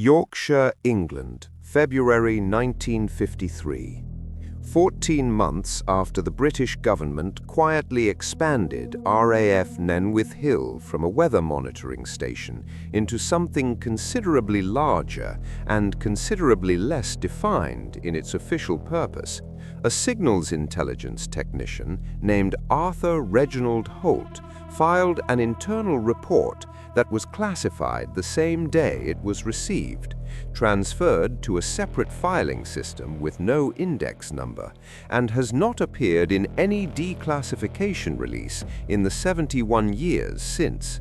Yorkshire, England, February 1953. 14 months after the British government quietly expanded RAF Menwith Hill from a weather monitoring station into something considerably larger and considerably less defined in its official purpose, a signals intelligence technician named Arthur Holt filed an internal report that was classified the same day it was received, transferred to a separate filing system with no index number, and has not appeared in any declassification release in the 71 years since.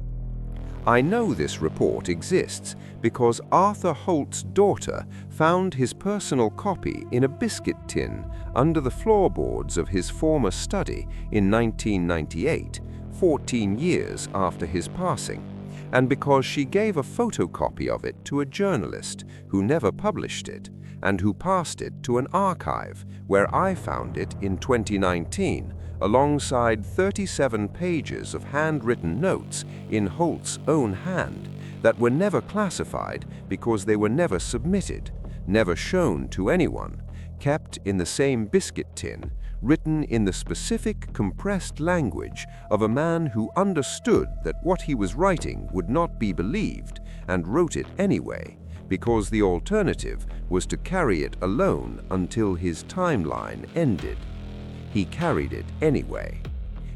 I know this report exists because Arthur Holt's daughter found his personal copy in a biscuit tin under the floorboards of his former study in 1998, 14 years after his passing, and because she gave a photocopy of it to a journalist who never published it and who passed it to an archive where I found it in 2019 alongside 37 pages of handwritten notes in Holt's own hand that were never classified because they were never submitted, never shown to anyone, kept in the same biscuit tin, written in the specific compressed language of a man who understood that what he was writing would not be believed and wrote it anyway, because the alternative was to carry it alone until his timeline ended. He carried it anyway.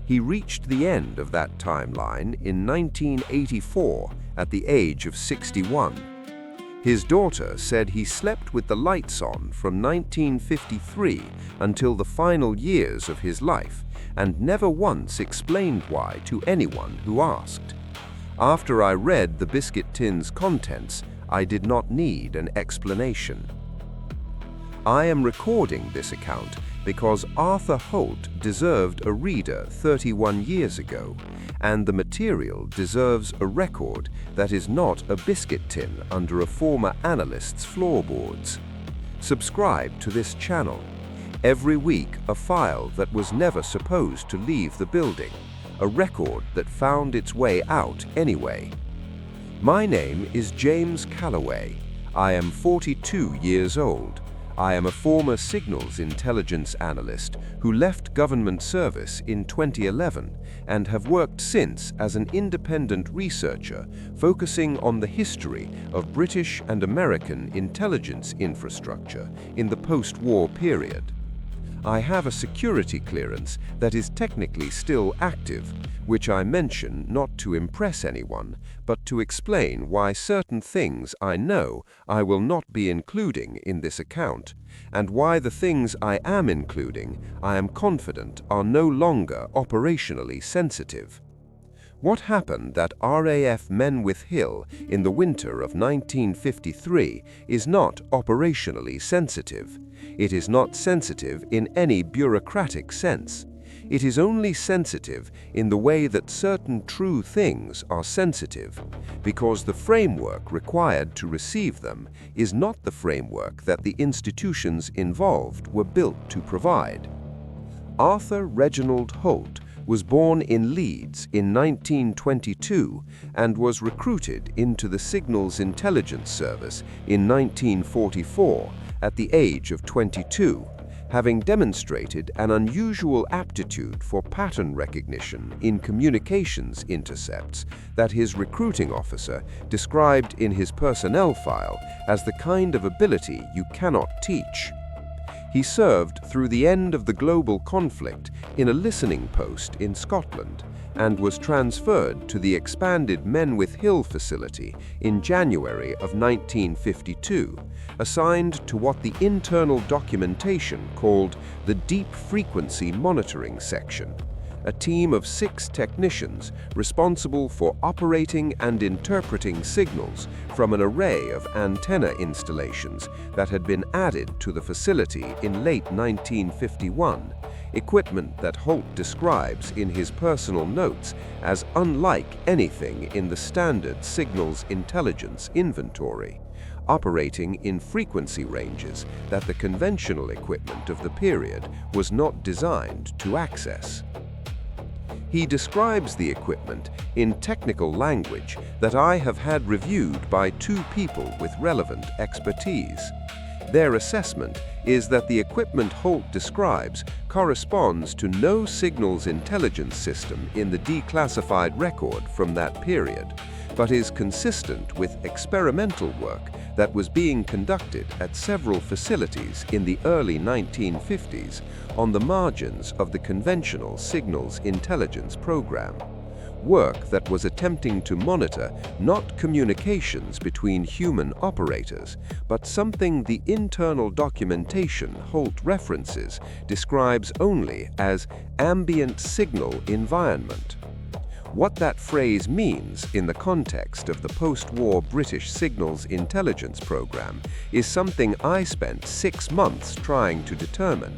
He reached the end of that timeline in 1984 at the age of 61. His daughter said he slept with the lights on from 1953 until the final years of his life and never once explained why to anyone who asked. After I read the biscuit tin's contents, I did not need an explanation. I am recording this account because Arthur Holt deserved a reader 31 years ago, and the material deserves a record that is not a biscuit tin under a former analyst's floorboards. Subscribe to this channel. Every week, a file that was never supposed to leave the building, a record that found its way out anyway. My name is James Calloway. I am 42 years old. I am a former signals intelligence analyst who left government service in 2011 and have worked since as an independent researcher focusing on the history of British and American intelligence infrastructure in the post-war period. I have a security clearance that is technically still active, which I mention not to impress anyone, but to explain why certain things I know I will not be including in this account, and why the things I am including I am confident are no longer operationally sensitive. What happened at RAF Menwith Hill in the winter of 1953 is not operationally sensitive. It is not sensitive in any bureaucratic sense. It is only sensitive in the way that certain true things are sensitive, because the framework required to receive them is not the framework that the institutions involved were built to provide. Arthur Holt was born in Leeds in 1922 and was recruited into the Signals Intelligence Service in 1944 at the age of 22, having demonstrated an unusual aptitude for pattern recognition in communications intercepts that his recruiting officer described in his personnel file as the kind of ability you cannot teach. He served through the end of the global conflict in a listening post in Scotland and was transferred to the expanded Menwith Hill facility in January of 1952, assigned to what the internal documentation called the Deep Frequency Monitoring Section, a team of 6 technicians responsible for operating and interpreting signals from an array of antenna installations that had been added to the facility in late 1951, equipment that Holt describes in his personal notes as unlike anything in the standard signals intelligence inventory, operating in frequency ranges that the conventional equipment of the period was not designed to access. He describes the equipment in technical language that I have had reviewed by two people with relevant expertise. Their assessment is that the equipment Holt describes corresponds to no signals intelligence system in the declassified record from that period, but is consistent with experimental work that was being conducted at several facilities in the early 1950s on the margins of the conventional signals intelligence program. Work that was attempting to monitor not communications between human operators, but something the internal documentation Holt references describes only as ambient signal environment. What that phrase means in the context of the post-war British signals intelligence program is something I spent 6 months trying to determine.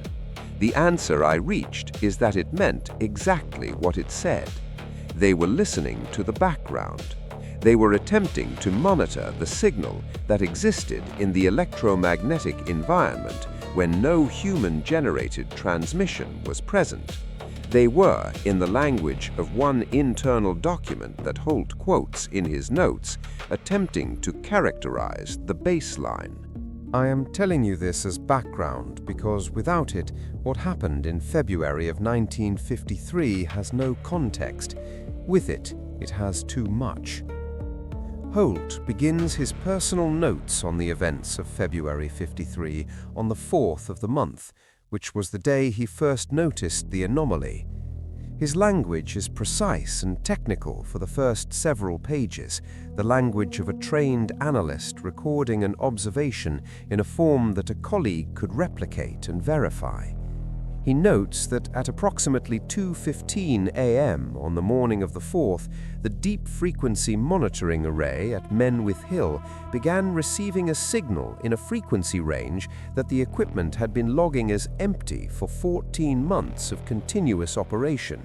The answer I reached is that it meant exactly what it said. They were listening to the background. They were attempting to monitor the signal that existed in the electromagnetic environment when no human-generated transmission was present. They were, in the language of one internal document that Holt quotes in his notes, attempting to characterize the baseline. I am telling you this as background because without it, what happened in February of 1953 has no context. With it, it has too much. Holt begins his personal notes on the events of February 53 on the 4th of the month, which was the day he first noticed the anomaly. His language is precise and technical for the first several pages, the language of a trained analyst recording an observation in a form that a colleague could replicate and verify. He notes that at approximately 2:15 a.m. on the morning of the 4th, the deep-frequency monitoring array at Menwith Hill began receiving a signal in a frequency range that the equipment had been logging as empty for 14 months of continuous operation.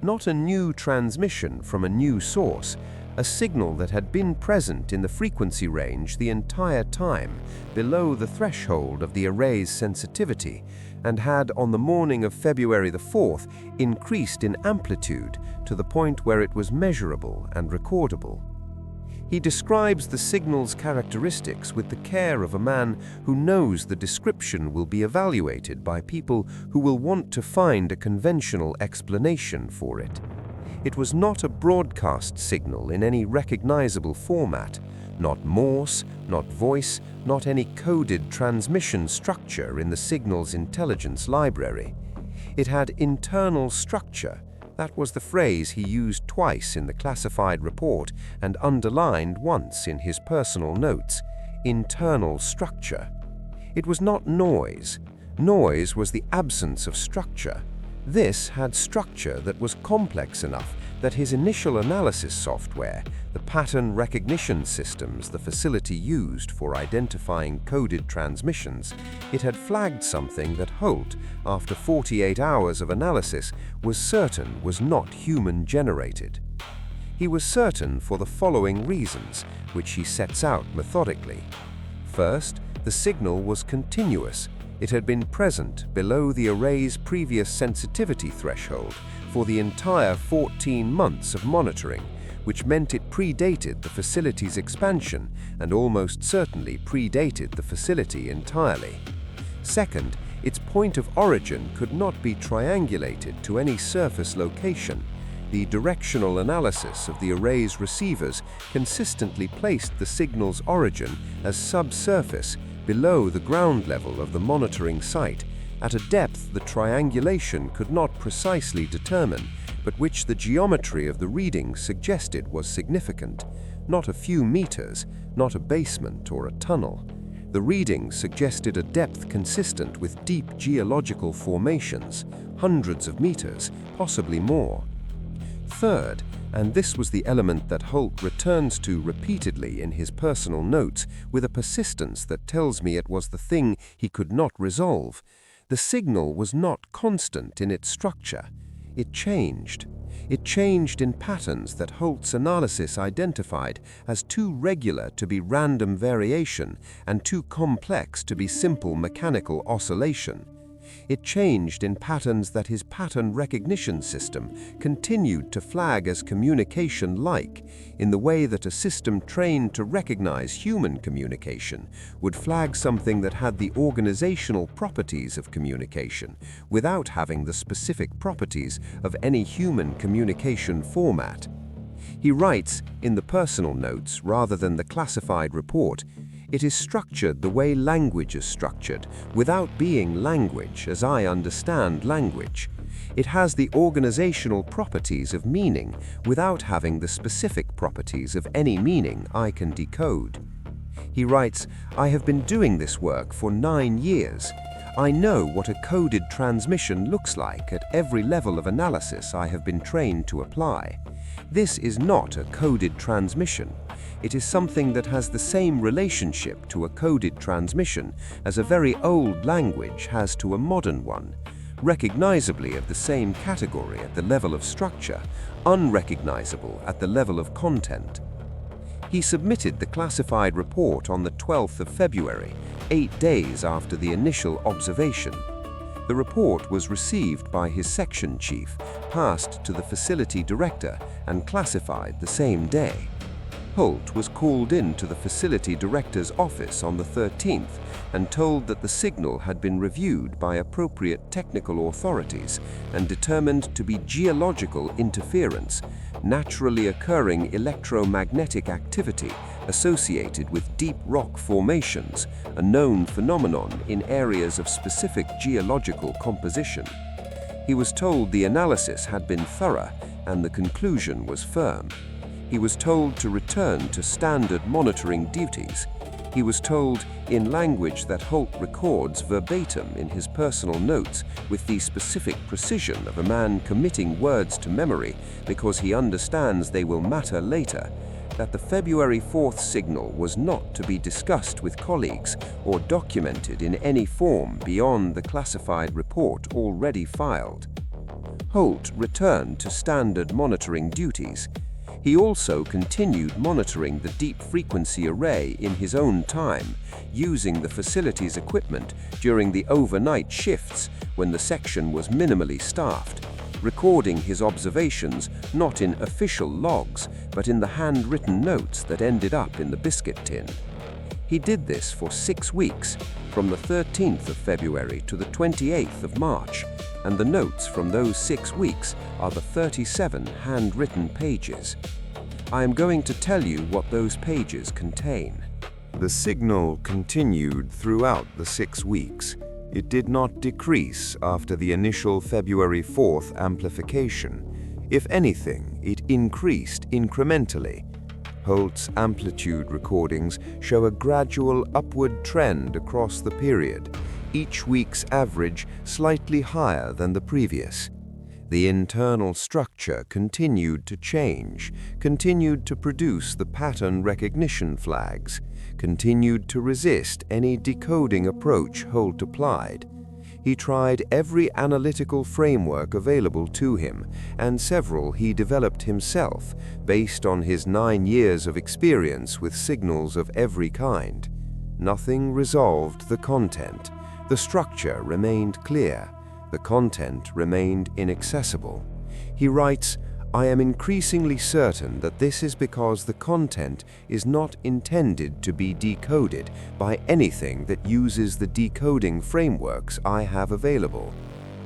Not a new transmission from a new source, a signal that had been present in the frequency range the entire time, below the threshold of the array's sensitivity, and had on the morning of February the 4th increased in amplitude to the point where it was measurable and recordable. He describes the signal's characteristics with the care of a man who knows the description will be evaluated by people who will want to find a conventional explanation for it. It was not a broadcast signal in any recognizable format, not Morse, not voice, not any coded transmission structure in the signal's intelligence library. It had internal structure. That was the phrase he used twice in the classified report and underlined once in his personal notes. Internal structure. It was not noise. Noise was the absence of structure. This had structure that was complex enough that his initial analysis software, the pattern recognition systems the facility used for identifying coded transmissions, it had flagged something that Holt, after 48 hours of analysis, was certain was not human-generated. He was certain for the following reasons, which he sets out methodically. First, the signal was continuous. It had been present below the array's previous sensitivity threshold for the entire 14 months of monitoring, which meant it predated the facility's expansion and almost certainly predated the facility entirely. Second, its point of origin could not be triangulated to any surface location. The directional analysis of the array's receivers consistently placed the signal's origin as subsurface below the ground level of the monitoring site, at a depth the triangulation could not precisely determine, but which the geometry of the readings suggested was significant. Not a few meters, not a basement or a tunnel. The readings suggested a depth consistent with deep geological formations, hundreds of meters, possibly more. Third, and this was the element that Holt returns to repeatedly in his personal notes with a persistence that tells me it was the thing he could not resolve, the signal was not constant in its structure. It changed. It changed in patterns that Holt's analysis identified as too regular to be random variation and too complex to be simple mechanical oscillation. It changed in patterns that his pattern recognition system continued to flag as communication-like, in the way that a system trained to recognize human communication would flag something that had the organizational properties of communication without having the specific properties of any human communication format. He writes, in the personal notes rather than the classified report, "It is structured the way language is structured, without being language as I understand language. It has the organizational properties of meaning without having the specific properties of any meaning I can decode." He writes, "I have been doing this work for 9 years. I know what a coded transmission looks like at every level of analysis I have been trained to apply. This is not a coded transmission. It is something that has the same relationship to a coded transmission as a very old language has to a modern one, recognizably of the same category at the level of structure, unrecognizable at the level of content." He submitted the classified report on the 12th of February, 8 days after the initial observation. The report was received by his section chief, passed to the facility director, and classified the same day. Holt was called in to the facility director's office on the 13th and told that the signal had been reviewed by appropriate technical authorities and determined to be geological interference, naturally occurring electromagnetic activity associated with deep rock formations, a known phenomenon in areas of specific geological composition. He was told the analysis had been thorough and the conclusion was firm. He was told to return to standard monitoring duties. He was told, in language that Holt records verbatim in his personal notes with the specific precision of a man committing words to memory because he understands they will matter later, that the February 4th signal was not to be discussed with colleagues or documented in any form beyond the classified report already filed. Holt returned to standard monitoring duties. He also continued monitoring the deep frequency array in his own time, using the facility's equipment during the overnight shifts when the section was minimally staffed, recording his observations not in official logs, but in the handwritten notes that ended up in the biscuit tin. He did this for 6 weeks, from the 13th of February to the 28th of March, and the notes from those 6 weeks are the 37 handwritten pages. I am going to tell you what those pages contain. The signal continued throughout the 6 weeks. It did not decrease after the initial February 4th amplification. If anything, it increased incrementally. Holt's amplitude recordings show a gradual upward trend across the period, each week's average slightly higher than the previous. The internal structure continued to change, continued to produce the pattern recognition flags, continued to resist any decoding approach Holt applied. He tried every analytical framework available to him, and several he developed himself, based on his 9 years of experience with signals of every kind. Nothing resolved the content. The structure remained clear. The content remained inaccessible. He writes, "I am increasingly certain that this is because the content is not intended to be decoded by anything that uses the decoding frameworks I have available.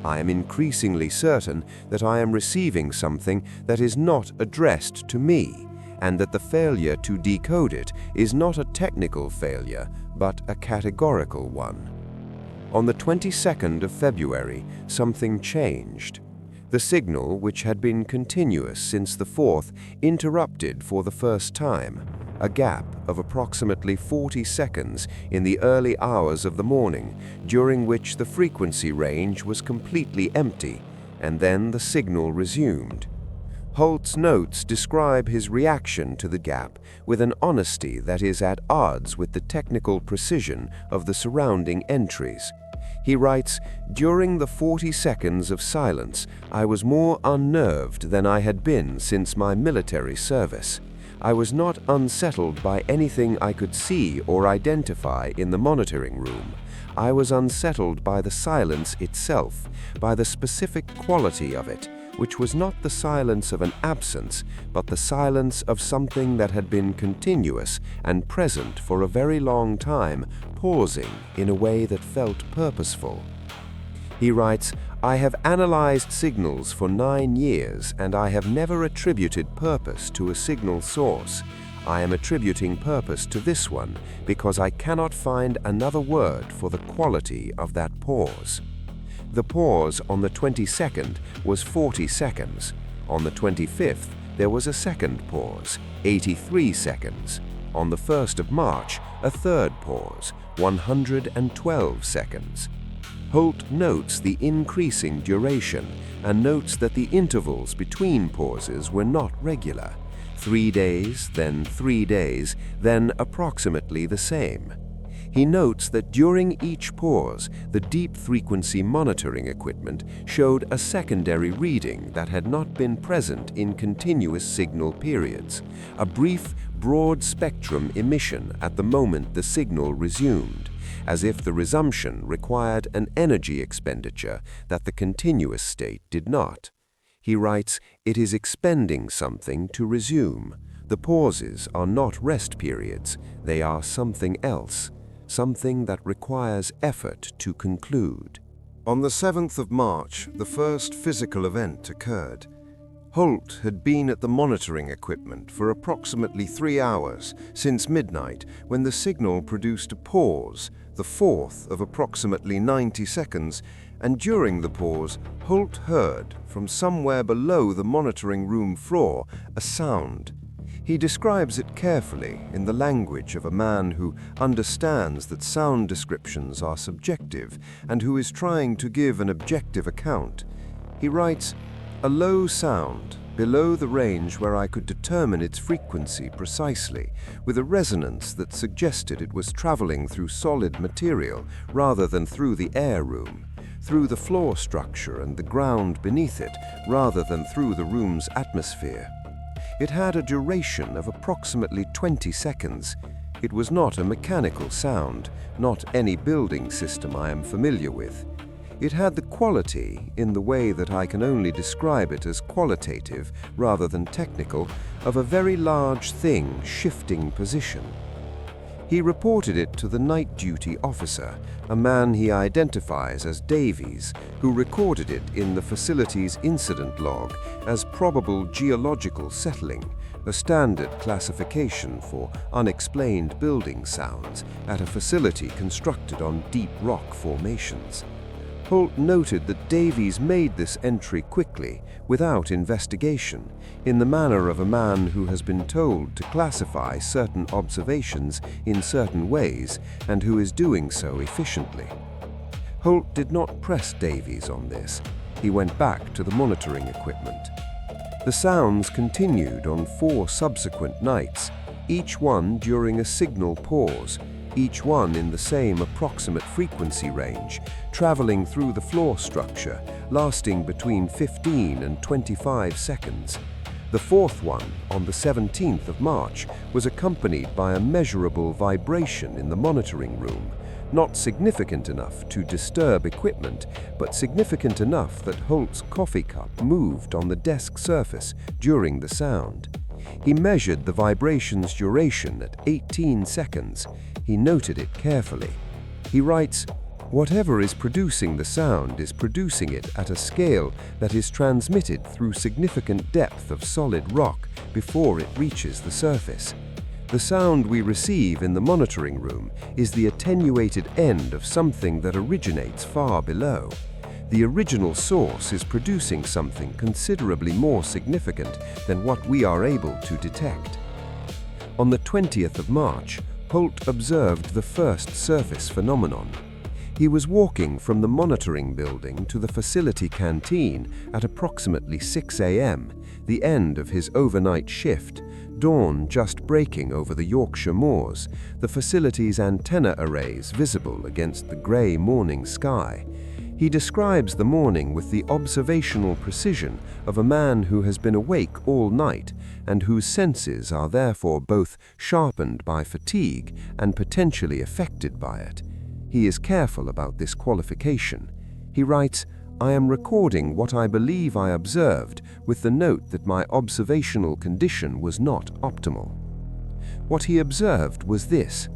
I am increasingly certain that I am receiving something that is not addressed to me, and that the failure to decode it is not a technical failure, but a categorical one." On the 22nd of February, something changed. The signal, which had been continuous since the 4th, interrupted for the first time, a gap of approximately 40 seconds in the early hours of the morning, during which the frequency range was completely empty, and then the signal resumed. Holt's notes describe his reaction to the gap with an honesty that is at odds with the technical precision of the surrounding entries. He writes, "During the 40 seconds of silence, I was more unnerved than I had been since my military service. I was not unsettled by anything I could see or identify in the monitoring room. I was unsettled by the silence itself, by the specific quality of it, which was not the silence of an absence, but the silence of something that had been continuous and present for a very long time, pausing in a way that felt purposeful. He writes, "I have analyzed signals for 9 years, and I have never attributed purpose to a signal source. I am attributing purpose to this one because I cannot find another word for the quality of that pause." The pause on the 22nd was 40 seconds. On the 25th, there was a second pause, 83 seconds. On the 1st of March, a third pause, 112 seconds. Holt notes the increasing duration and notes that the intervals between pauses were not regular. 3 days, then 3 days, then approximately the same. He notes that during each pause, the deep frequency monitoring equipment showed a secondary reading that had not been present in continuous signal periods, a brief, broad spectrum emission at the moment the signal resumed, as if the resumption required an energy expenditure that the continuous state did not. He writes, "It is expending something to resume. The pauses are not rest periods, they are something else. Something that requires effort to conclude." On the 7th of March, the first physical event occurred. Holt had been at the monitoring equipment for approximately 3 hours since midnight when the signal produced a pause, the fourth of approximately 90 seconds, and during the pause, Holt heard, from somewhere below the monitoring room floor, a sound. He describes it carefully in the language of a man who understands that sound descriptions are subjective and who is trying to give an objective account. He writes, "A low sound, below the range where I could determine its frequency precisely, with a resonance that suggested it was traveling through solid material rather than through the air room, through the floor structure and the ground beneath it rather than through the room's atmosphere. It had a duration of approximately 20 seconds. It was not a mechanical sound, not any building system I am familiar with. It had the quality, in the way that I can only describe it as qualitative rather than technical, of a very large thing shifting position." He reported it to the night duty officer, a man he identifies as Davies, who recorded it in the facility's incident log as probable geological settling, a standard classification for unexplained building sounds at a facility constructed on deep rock formations. Holt noted that Davies made this entry quickly, without investigation, in the manner of a man who has been told to classify certain observations in certain ways and who is doing so efficiently. Holt did not press Davies on this. He went back to the monitoring equipment. The sounds continued on 4 subsequent nights, each one during a signal pause, each one in the same approximate frequency range, traveling through the floor structure, lasting between 15 and 25 seconds. The fourth one, on the 17th of March, was accompanied by a measurable vibration in the monitoring room, not significant enough to disturb equipment, but significant enough that Holt's coffee cup moved on the desk surface during the sound. He measured the vibration's duration at 18 seconds. He noted it carefully. He writes, "Whatever is producing the sound is producing it at a scale that is transmitted through significant depth of solid rock before it reaches the surface. The sound we receive in the monitoring room is the attenuated end of something that originates far below. The original source is producing something considerably more significant than what we are able to detect." On the 20th of March, Holt observed the first surface phenomenon. He was walking from the monitoring building to the facility canteen at approximately 6 a.m., the end of his overnight shift, dawn just breaking over the Yorkshire moors, the facility's antenna arrays visible against the grey morning sky. He describes the morning with the observational precision of a man who has been awake all night and whose senses are therefore both sharpened by fatigue and potentially affected by it. He is careful about this qualification. He writes, "I am recording what I believe I observed with the note that my observational condition was not optimal." What he observed was this.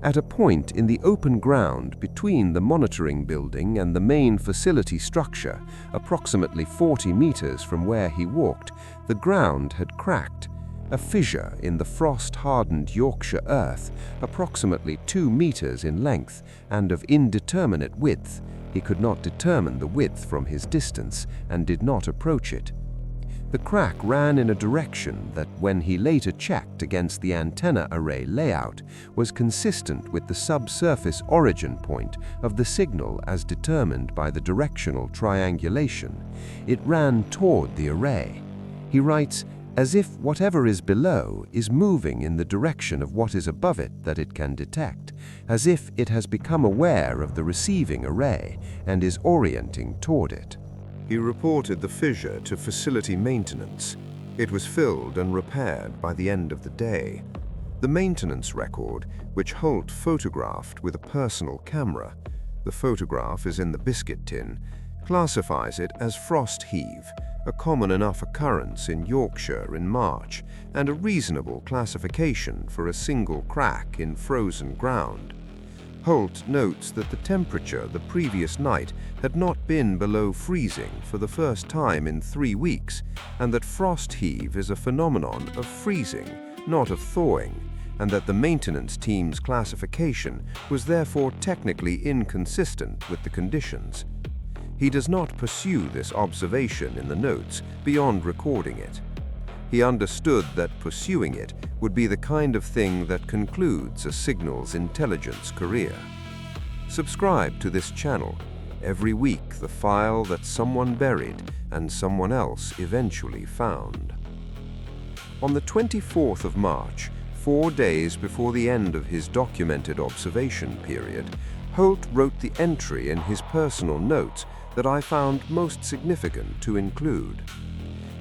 At a point in the open ground between the monitoring building and the main facility structure, approximately 40 meters from where he walked, the ground had cracked. A fissure in the frost-hardened Yorkshire earth, approximately 2 meters in length and of indeterminate width. He could not determine the width from his distance and did not approach it. The crack ran in a direction that, when he later checked against the antenna array layout, was consistent with the subsurface origin point of the signal as determined by the directional triangulation. It ran toward the array. He writes, "As if whatever is below is moving in the direction of what is above it that it can detect, as if it has become aware of the receiving array and is orienting toward it." He reported the fissure to facility maintenance. It was filled and repaired by the end of the day. The maintenance record, which Holt photographed with a personal camera, the photograph is in the biscuit tin, classifies it as frost heave, a common enough occurrence in Yorkshire in March, and a reasonable classification for a single crack in frozen ground. Holt notes that the temperature the previous night had not been below freezing for the first time in 3 weeks, and that frost heave is a phenomenon of freezing, not of thawing, and that the maintenance team's classification was therefore technically inconsistent with the conditions. He does not pursue this observation in the notes beyond recording it. He understood that pursuing it would be the kind of thing that concludes a signals intelligence career. Subscribe to this channel. Every week, the file that someone buried and someone else eventually found. On the 24th of March, 4 days before the end of his documented observation period, Holt wrote the entry in his personal notes that I found most significant to include.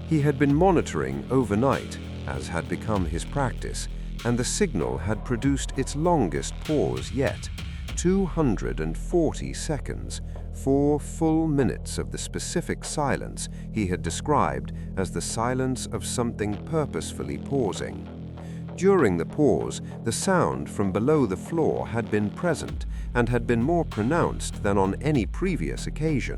He had been monitoring overnight, as had become his practice, and the signal had produced its longest pause yet, 240 seconds, 4 full minutes of the specific silence he had described as the silence of something purposefully pausing. During the pause, the sound from below the floor had been present and had been more pronounced than on any previous occasion.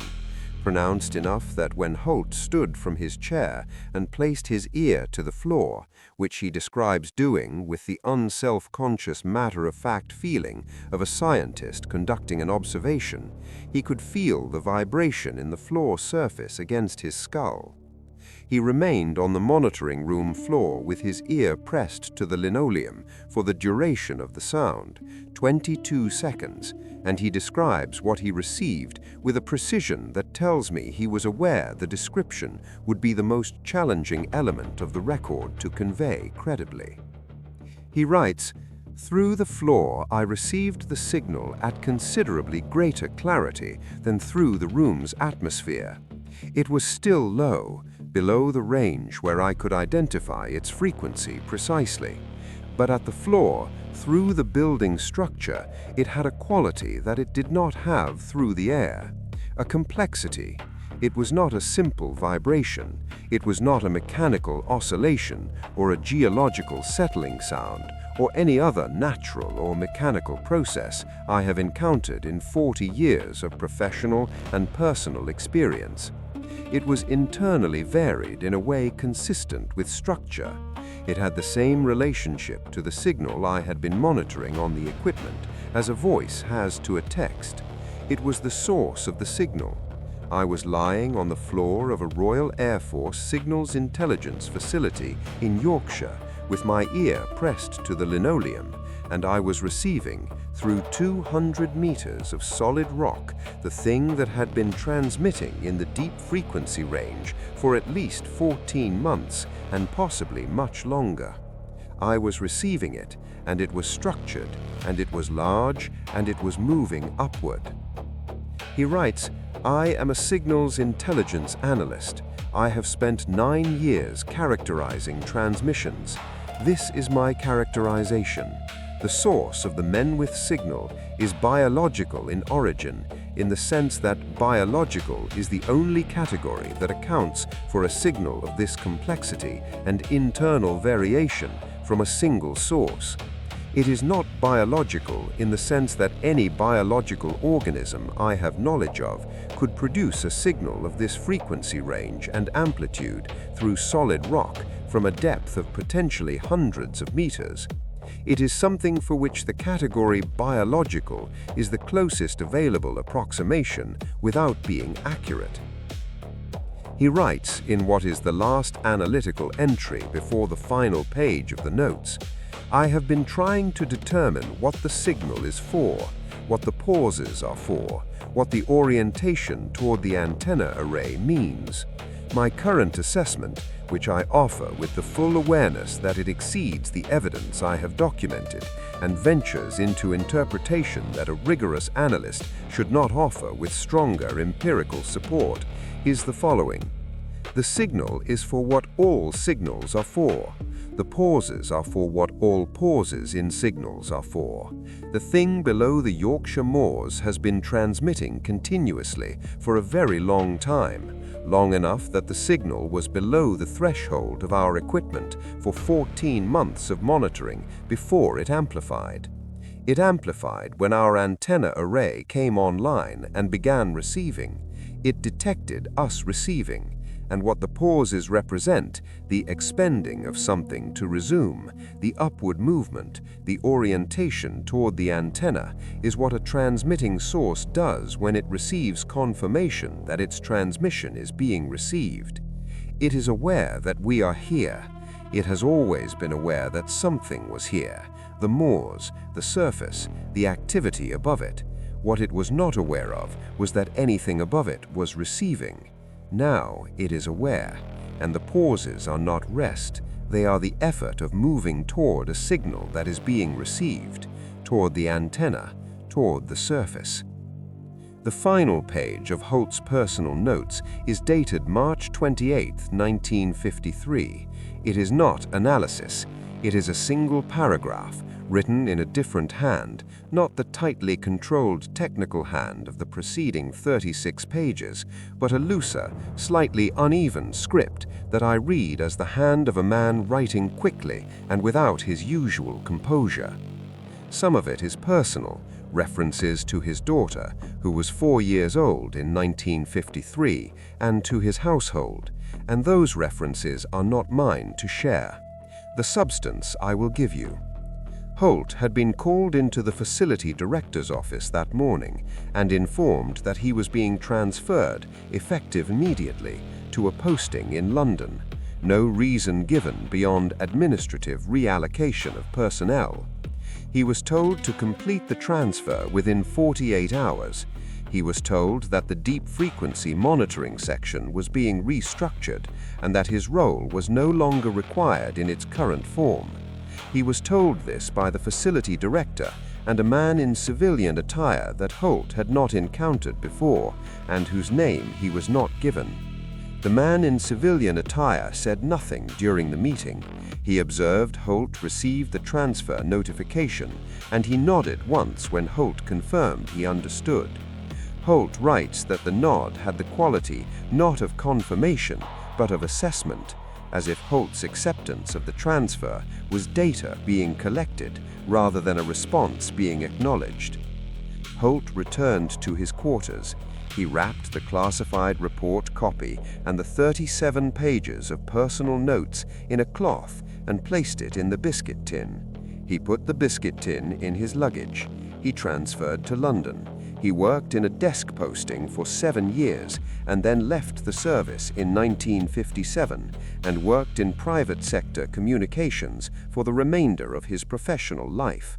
Pronounced enough that when Holt stood from his chair and placed his ear to the floor, which he describes doing with the unself-conscious matter-of-fact feeling of a scientist conducting an observation, he could feel the vibration in the floor surface against his skull. He remained on the monitoring room floor with his ear pressed to the linoleum for the duration of the sound, 22 seconds, and he describes what he received with a precision that tells me he was aware the description would be the most challenging element of the record to convey credibly. He writes, "Through the floor I received the signal at considerably greater clarity than through the room's atmosphere. It was still low, below the range where I could identify its frequency precisely. But at the floor, through the building structure, it had a quality that it did not have through the air, a complexity. It was not a simple vibration. It was not a mechanical oscillation or a geological settling sound or any other natural or mechanical process I have encountered in 40 years of professional and personal experience. It was internally varied in a way consistent with structure. It had the same relationship to the signal I had been monitoring on the equipment as a voice has to a text. It was the source of the signal. I was lying on the floor of a Royal Air Force Signals Intelligence facility in Yorkshire with my ear pressed to the linoleum, and I was receiving, through 200 meters of solid rock, the thing that had been transmitting in the deep frequency range for at least 14 months and possibly much longer. I was receiving it, and it was structured, and it was large, and it was moving upward. He writes, "I am a signals intelligence analyst. I have spent 9 years characterizing transmissions. This is my characterization. The source of the Menwith signal is biological in origin, in the sense that biological is the only category that accounts for a signal of this complexity and internal variation from a single source. It is not biological in the sense that any biological organism I have knowledge of could produce a signal of this frequency range and amplitude through solid rock from a depth of potentially hundreds of meters. It is something for which the category biological is the closest available approximation without being accurate." He writes in what is the last analytical entry before the final page of the notes, "I have been trying to determine what the signal is for, what the pauses are for, what the orientation toward the antenna array means. My current assessment, which I offer with the full awareness that it exceeds the evidence I have documented and ventures into interpretation that a rigorous analyst should not offer with stronger empirical support, is the following. The signal is for what all signals are for. The pauses are for what all pauses in signals are for. The thing below the Yorkshire moors has been transmitting continuously for a very long time, long enough that the signal was below the threshold of our equipment for 14 months of monitoring before it amplified. It amplified when our antenna array came online and began receiving. It detected us receiving, and what the pauses represent, the expending of something to resume, the upward movement, the orientation toward the antenna, is what a transmitting source does when it receives confirmation that its transmission is being received. It is aware that we are here. It has always been aware that something was here, the moors, the surface, the activity above it. What it was not aware of was that anything above it was receiving. Now it is aware, and the pauses are not rest, they are the effort of moving toward a signal that is being received, toward the antenna, toward the surface. The final page of Holt's personal notes is dated March 28, 1953. It is not analysis, it is a single paragraph, written in a different hand, not the tightly controlled technical hand of the preceding 36 pages, but a looser, slightly uneven script that I read as the hand of a man writing quickly and without his usual composure. Some of it is personal, references to his daughter, who was 4 years old in 1953, and to his household, and those references are not mine to share. The substance I will give you. Holt had been called into the facility director's office that morning and informed that he was being transferred, effective immediately, to a posting in London. No reason given beyond administrative reallocation of personnel. He was told to complete the transfer within 48 hours. He was told that the deep frequency monitoring section was being restructured and that his role was no longer required in its current form. He was told this by the facility director and a man in civilian attire that Holt had not encountered before and whose name he was not given. The man in civilian attire said nothing during the meeting. He observed Holt receive the transfer notification, and he nodded once when Holt confirmed he understood. Holt writes that the nod had the quality not of confirmation, but of assessment, as if Holt's acceptance of the transfer was data being collected rather than a response being acknowledged. Holt returned to his quarters. He wrapped the classified report copy and the 37 pages of personal notes in a cloth and placed it in the biscuit tin. He put the biscuit tin in his luggage. He transferred to London. He worked in a desk posting for 7 years and then left the service in 1957 and worked in private sector communications for the remainder of his professional life.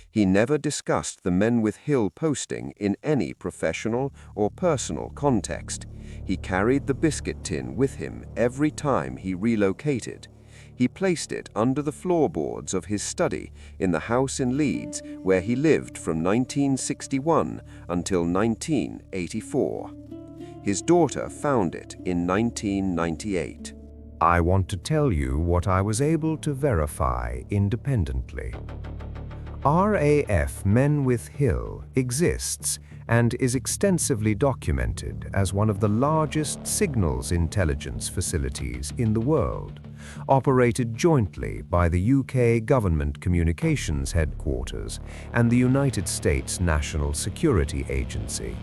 He never discussed the Menwith Hill posting in any professional or personal context. He carried the biscuit tin with him every time he relocated. He placed it under the floorboards of his study in the house in Leeds where he lived from 1961 until 1984. His daughter found it in 1998. I want to tell you what I was able to verify independently. RAF Menwith Hill exists and is extensively documented as one of the largest signals intelligence facilities in the world, operated jointly by the UK Government Communications Headquarters and the United States National Security Agency.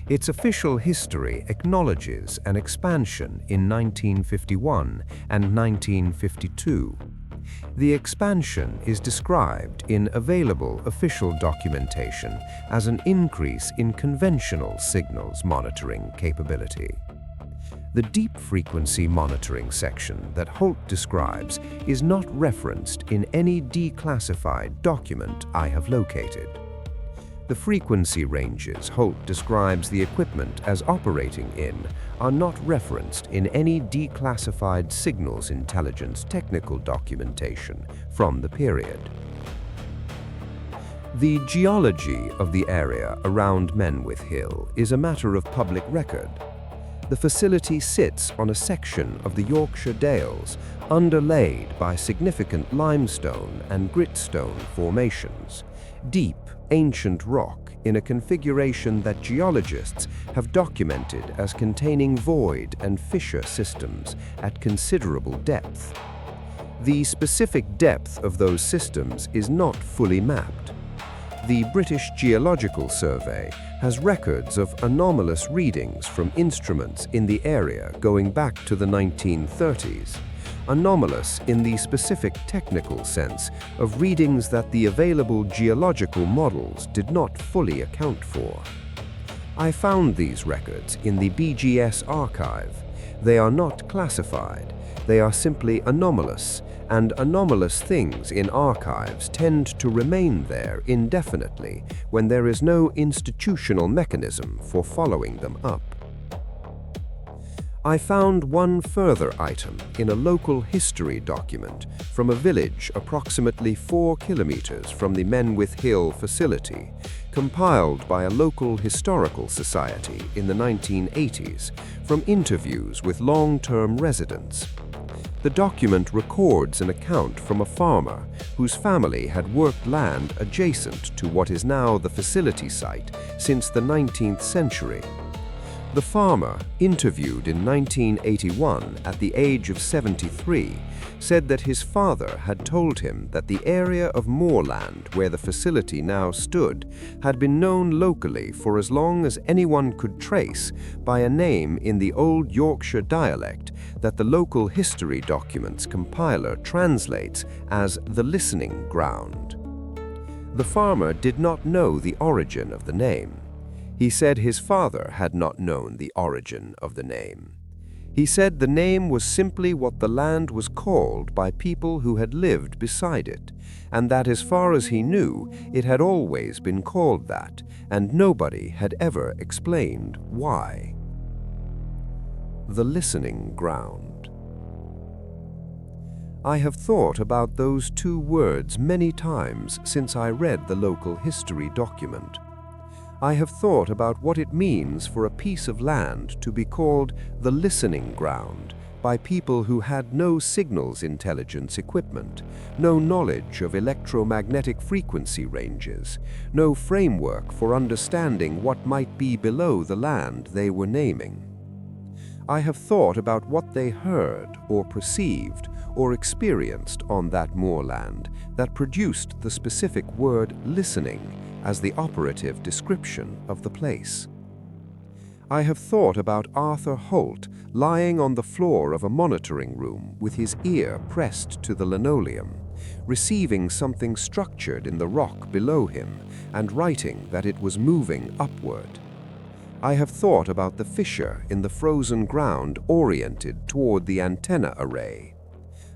Its official history acknowledges an expansion in 1951 and 1952. The expansion is described in available official documentation as an increase in conventional signals monitoring capability. The deep frequency monitoring section that Holt describes is not referenced in any declassified document I have located. The frequency ranges Holt describes the equipment as operating in are not referenced in any declassified signals intelligence technical documentation from the period. The geology of the area around Menwith Hill is a matter of public record. The facility sits on a section of the Yorkshire Dales underlaid by significant limestone and gritstone formations, deep, ancient rock in a configuration that geologists have documented as containing void and fissure systems at considerable depth. The specific depth of those systems is not fully mapped. The British Geological Survey has records of anomalous readings from instruments in the area going back to the 1930s. Anomalous in the specific technical sense of readings that the available geological models did not fully account for. I found these records in the BGS archive. They are not classified. They are simply anomalous, and anomalous things in archives tend to remain there indefinitely when there is no institutional mechanism for following them up. I found one further item in a local history document from a village approximately 4 kilometers from the Menwith Hill facility, compiled by a local historical society in the 1980s from interviews with long-term residents. The document records an account from a farmer whose family had worked land adjacent to what is now the facility site since the 19th century. The farmer, interviewed in 1981 at the age of 73, said that his father had told him that the area of moorland where the facility now stood had been known locally for as long as anyone could trace by a name in the old Yorkshire dialect that the local history documents compiler translates as the listening ground. The farmer did not know the origin of the name. He said his father had not known the origin of the name. He said the name was simply what the land was called by people who had lived beside it, and that as far as he knew, it had always been called that, and nobody had ever explained why. The listening ground. I have thought about those two words many times since I read the local history document. I have thought about what it means for a piece of land to be called the listening ground by people who had no signals intelligence equipment, no knowledge of electromagnetic frequency ranges, no framework for understanding what might be below the land they were naming. I have thought about what they heard or perceived or experienced on that moorland that produced the specific word listening as the operative description of the place. I have thought about Arthur Holt lying on the floor of a monitoring room with his ear pressed to the linoleum, receiving something structured in the rock below him and writing that it was moving upward. I have thought about the fissure in the frozen ground oriented toward the antenna array.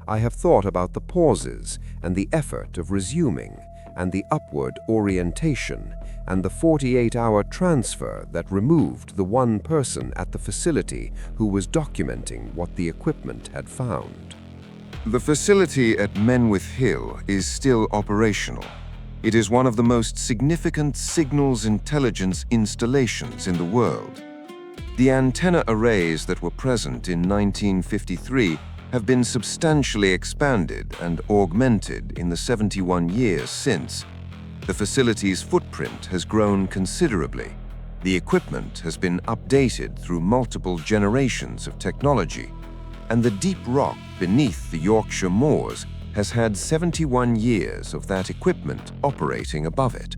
I have thought about the pauses and the effort of resuming, and the upward orientation, and the 48-hour transfer that removed the one person at the facility who was documenting what the equipment had found. The facility at Menwith Hill is still operational. It is one of the most significant signals intelligence installations in the world. The antenna arrays that were present in 1953 have been substantially expanded and augmented in the 71 years since. The facility's footprint has grown considerably. The equipment has been updated through multiple generations of technology, and the deep rock beneath the Yorkshire moors has had 71 years of that equipment operating above it.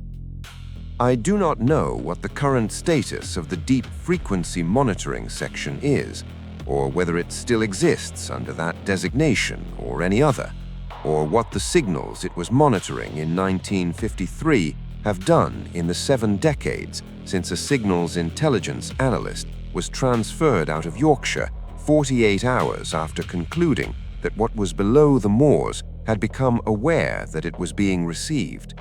I do not know what the current status of the deep frequency monitoring section is, or whether it still exists under that designation or any other, or what the signals it was monitoring in 1953 have done in the 7 decades since a signals intelligence analyst was transferred out of Yorkshire 48 hours after concluding that what was below the moors had become aware that it was being received.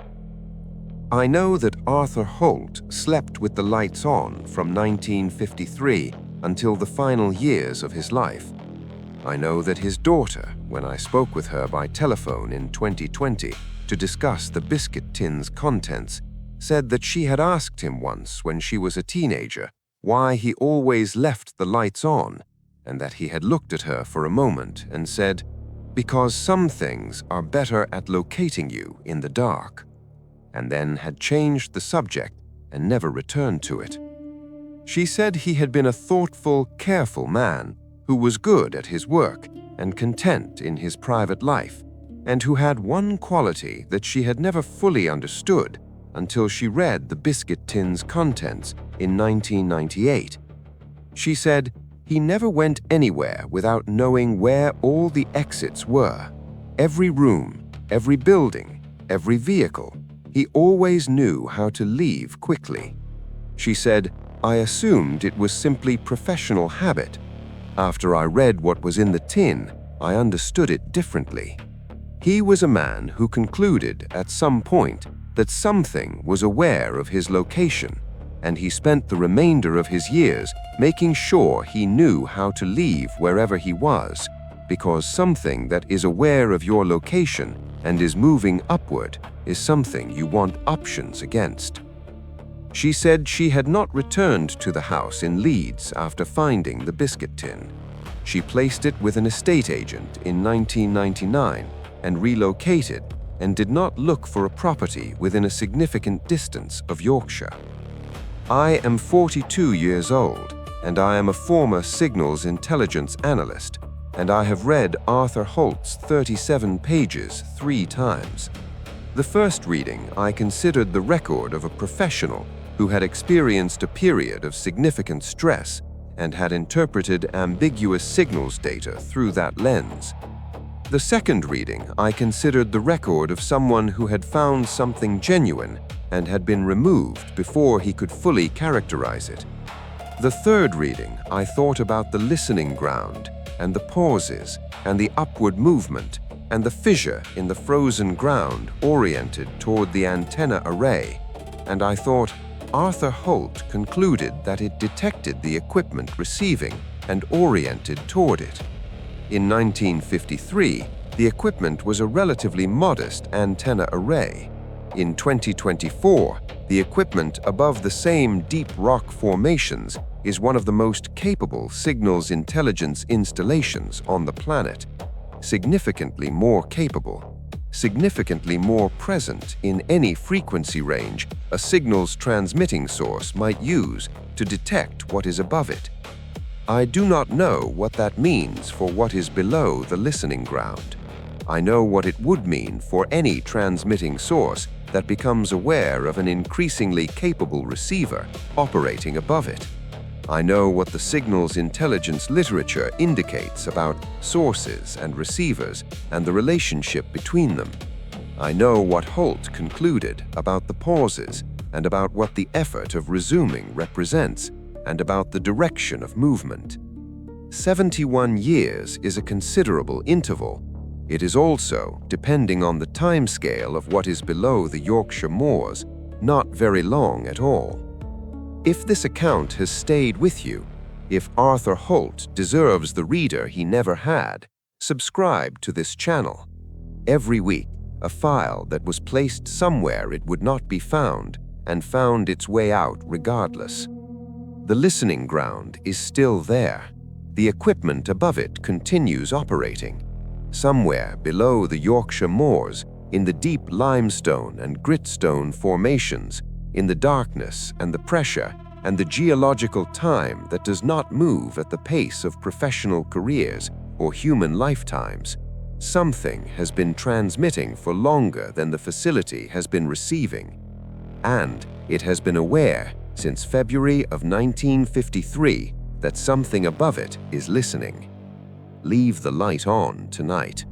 I know that Arthur Holt slept with the lights on from 1953 until the final years of his life. I know that his daughter, when I spoke with her by telephone in 2020 to discuss the biscuit tin's contents, said that she had asked him once when she was a teenager why he always left the lights on, and that he had looked at her for a moment and said, "Because some things are better at locating you in the dark," and then had changed the subject and never returned to it. She said he had been a thoughtful, careful man who was good at his work and content in his private life, and who had one quality that she had never fully understood until she read the biscuit tin's contents in 1998. She said, "He never went anywhere without knowing where all the exits were. Every room, every building, every vehicle. He always knew how to leave quickly." She said, "I assumed it was simply professional habit. After I read what was in the tin, I understood it differently." He was a man who concluded at some point that something was aware of his location, and he spent the remainder of his years making sure he knew how to leave wherever he was, because something that is aware of your location and is moving upward is something you want options against. She said she had not returned to the house in Leeds after finding the biscuit tin. She placed it with an estate agent in 1999 and relocated, and did not look for a property within a significant distance of Yorkshire. I am 42 years old, and I am a former signals intelligence analyst, and I have read Arthur Holt's 37 pages 3 times. The first reading I considered the record of a professional who had experienced a period of significant stress and had interpreted ambiguous signals data through that lens. The second reading I considered the record of someone who had found something genuine and had been removed before he could fully characterize it. The third reading I thought about the listening ground and the pauses and the upward movement and the fissure in the frozen ground oriented toward the antenna array, and I thought, Arthur Holt concluded that it detected the equipment receiving and oriented toward it. In 1953, the equipment was a relatively modest antenna array. In 2024, the equipment above the same deep rock formations is one of the most capable signals intelligence installations on the planet. Significantly more capable, significantly more present in any frequency range a signal's transmitting source might use to detect what is above it. I do not know what that means for what is below the listening ground. I know what it would mean for any transmitting source that becomes aware of an increasingly capable receiver operating above it. I know what the signals intelligence literature indicates about sources and receivers and the relationship between them. I know what Holt concluded about the pauses and about what the effort of resuming represents and about the direction of movement. 71 years is a considerable interval. It is also, depending on the timescale of what is below the Yorkshire moors, not very long at all. If this account has stayed with you, if Arthur Holt deserves the reader he never had, Subscribe to this channel. Every week, a file that was placed somewhere it would not be found and found its way out regardless. The listening ground is still there. The equipment above it continues operating. Somewhere below the Yorkshire moors, in the deep limestone and gritstone formations, in the darkness and the pressure and the geological time that does not move at the pace of professional careers or human lifetimes, something has been transmitting for longer than the facility has been receiving. And it has been aware since February of 1953 that something above it is listening. Leave the light on tonight.